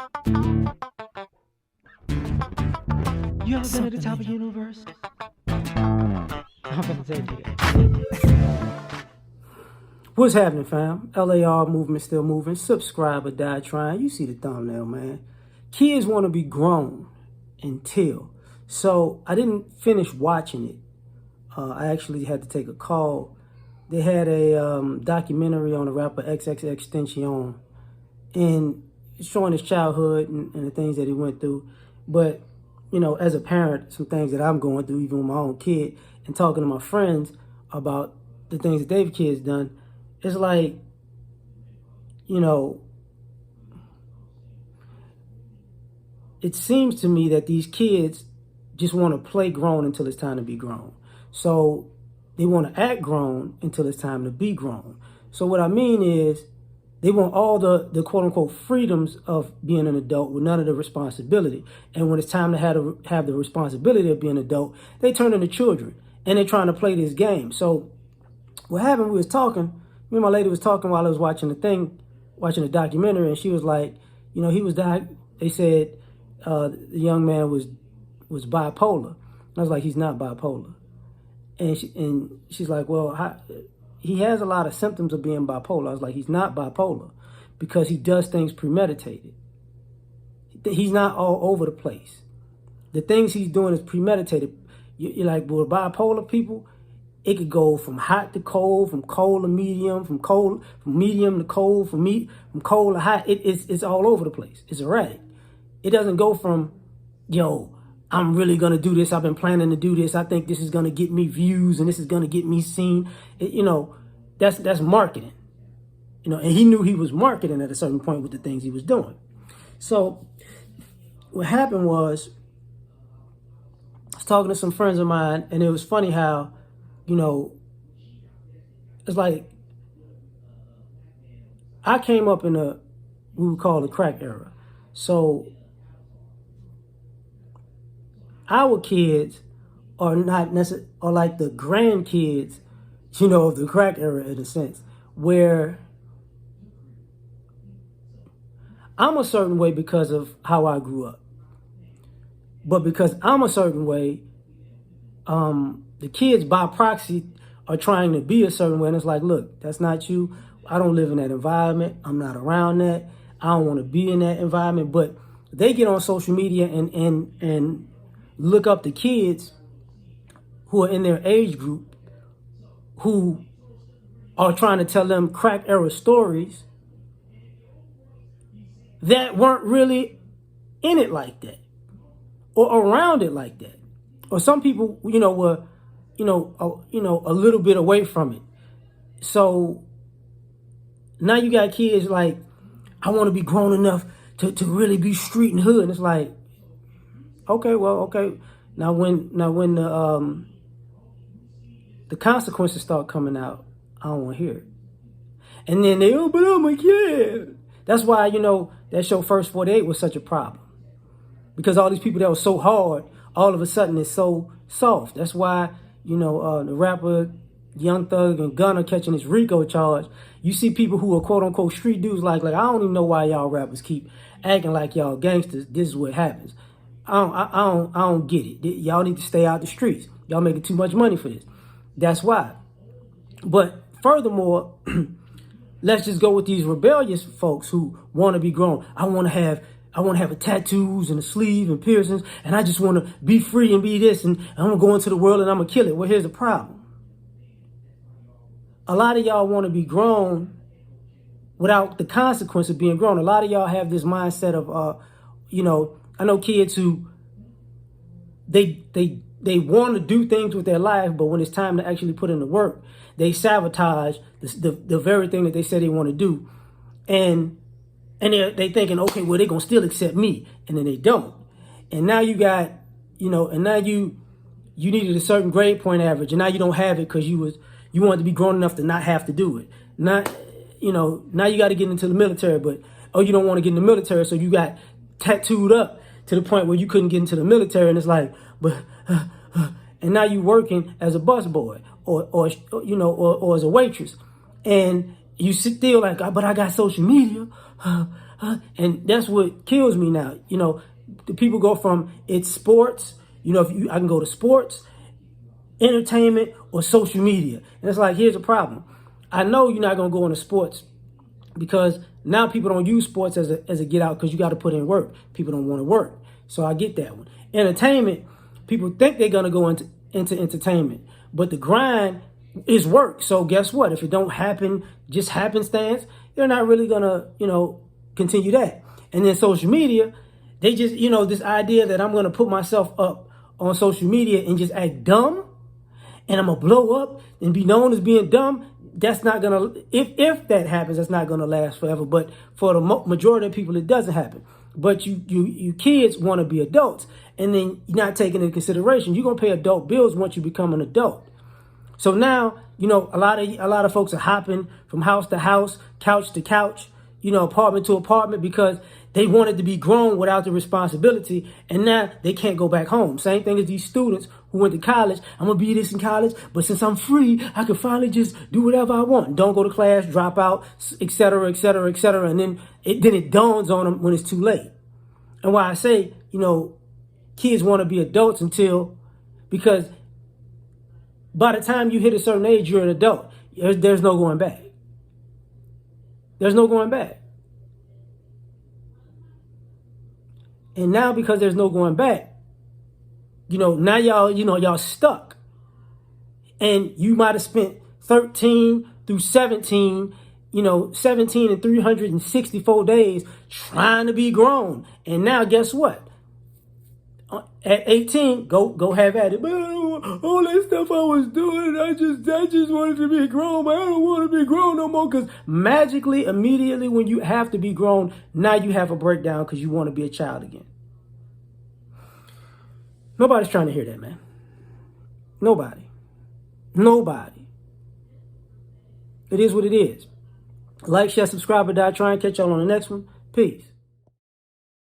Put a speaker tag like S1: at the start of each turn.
S1: You ever been at the top of the universe? I'm gonna take it. What's happening, fam? L.A.R. movement still moving. Subscribe or die trying. You see the thumbnail, man. Kids want to be grown until. So I didn't finish watching it. I actually had to take a call. They had a documentary on the rapper XXXTentacion, and it's showing his childhood and the things that he went through. But, you know, as a parent, some things that I'm going through, even with my own kid, and talking to my friends about the things that they've kids done, it's like, you know, it seems to me that these kids just want to play grown until it's time to be grown. So they want to act grown until it's time to be grown. So what I mean is they want all the quote unquote freedoms of being an adult with none of the responsibility. And when it's time to have the responsibility of being an adult, they turn into children and they're trying to play this game. So what happened, we was talking, me and my lady was talking while I was watching the documentary, and she was like, you know, they said the young man was bipolar. And I was like, he's not bipolar. And she's like, well, he has a lot of symptoms of being bipolar. I was like, he's not bipolar because he does things premeditated. He's not all over the place. The things he's doing is premeditated. You're like, well, bipolar people, it could go from hot to cold, from cold to medium, from medium to cold, from cold to hot. It's all over the place. It's erratic. It doesn't go from, yo, I'm really going to do this. I've been planning to do this. I think this is going to get me views and this is going to get me seen. That's marketing. And he knew he was marketing at a certain point with the things he was doing. So what happened was, I was talking to some friends of mine, and it was funny how, it's like I came up in we would call the crack era. So our kids are not necessarily, are like the grandkids, of the crack era in a sense, where I'm a certain way because of how I grew up. But because I'm a certain way, the kids by proxy are trying to be a certain way. And it's like, look, that's not you. I don't live in that environment. I'm not around that. I don't want to be in that environment. But they get on social media and look up the kids who are in their age group who are trying to tell them crack era stories that weren't really in it like that or around it like that. Or some people, were, a little bit away from it. So now you got kids like, I want to be grown enough to really be street and hood. And it's like, okay. Now when the consequences start coming out, I don't want to hear it. And then but I'm a kid. That's why, that show First 48 was such a problem. Because all these people that were so hard, all of a sudden it's so soft. That's why, the rapper Young Thug and Gunna catching this RICO charge. You see people who are quote unquote street dudes like I don't even know why y'all rappers keep acting like y'all gangsters. This is what happens. I don't get it. Y'all need to stay out the streets. Y'all making too much money for this. That's why. But furthermore, let's just go with these rebellious folks who want to be grown. I want to have a tattoos and a sleeve and piercings, and I just want to be free and be this, and I'm going to go into the world and I'm going to kill it. Well, here's the problem. A lot of y'all want to be grown without the consequence of being grown. A lot of y'all have this mindset of, I know kids who, they want to do things with their life, but when it's time to actually put in the work, they sabotage the very thing that they said they want to do. And they thinking, okay, well, they're going to still accept me. And then they don't. And now you got, and now you needed a certain grade point average. And now you don't have it because you wanted to be grown enough to not have to do it. Now you got to get into the military, but, you don't want to get in the military. So you got tattooed up to the point where you couldn't get into the military. And it's like, and now you working as a busboy or as a waitress. And you sit there like, but I got social media. And that's what kills me now. The people go from it's sports. I can go to sports, entertainment, or social media. And it's like, here's the problem. I know you're not going to go into sports because now people don't use sports as a get out because you got to put in work. People don't want to work. So I get that one. Entertainment, people think they're going to go into entertainment, but the grind is work. So guess what? If it don't happen, just happenstance, they're not really going to, continue that. And then social media, they just, this idea that I'm going to put myself up on social media and just act dumb and I'm going to blow up and be known as being dumb. That's not going to, if that happens, that's not going to last forever. But for the majority of people, it doesn't happen. But you kids want to be adults, and then you're not taking into consideration. You're going to pay adult bills once you become an adult. So now, a lot of folks are hopping from house to house, couch to couch, apartment to apartment because they wanted to be grown without the responsibility, and now they can't go back home. Same thing as these students who went to college. I'm going to be this in college, but since I'm free, I can finally just do whatever I want. Don't go to class, drop out, et cetera, et cetera, et cetera. And then it dawns on them when it's too late. And why I say, kids want to be adults because by the time you hit a certain age, you're an adult. There's no going back. There's no going back. And now because there's no going back, now y'all stuck. And you might have spent 13 through 17, 17 and 364 days trying to be grown. And now guess what? At 18, go have at it. But all that stuff I was doing, I just wanted to be grown, but I don't want to be grown no more. Because magically, immediately when you have to be grown, now you have a breakdown because you want to be a child again. Nobody's trying to hear that, man. Nobody. It is what it is. Like, share, subscribe, or die. Try and catch y'all on the next one. Peace.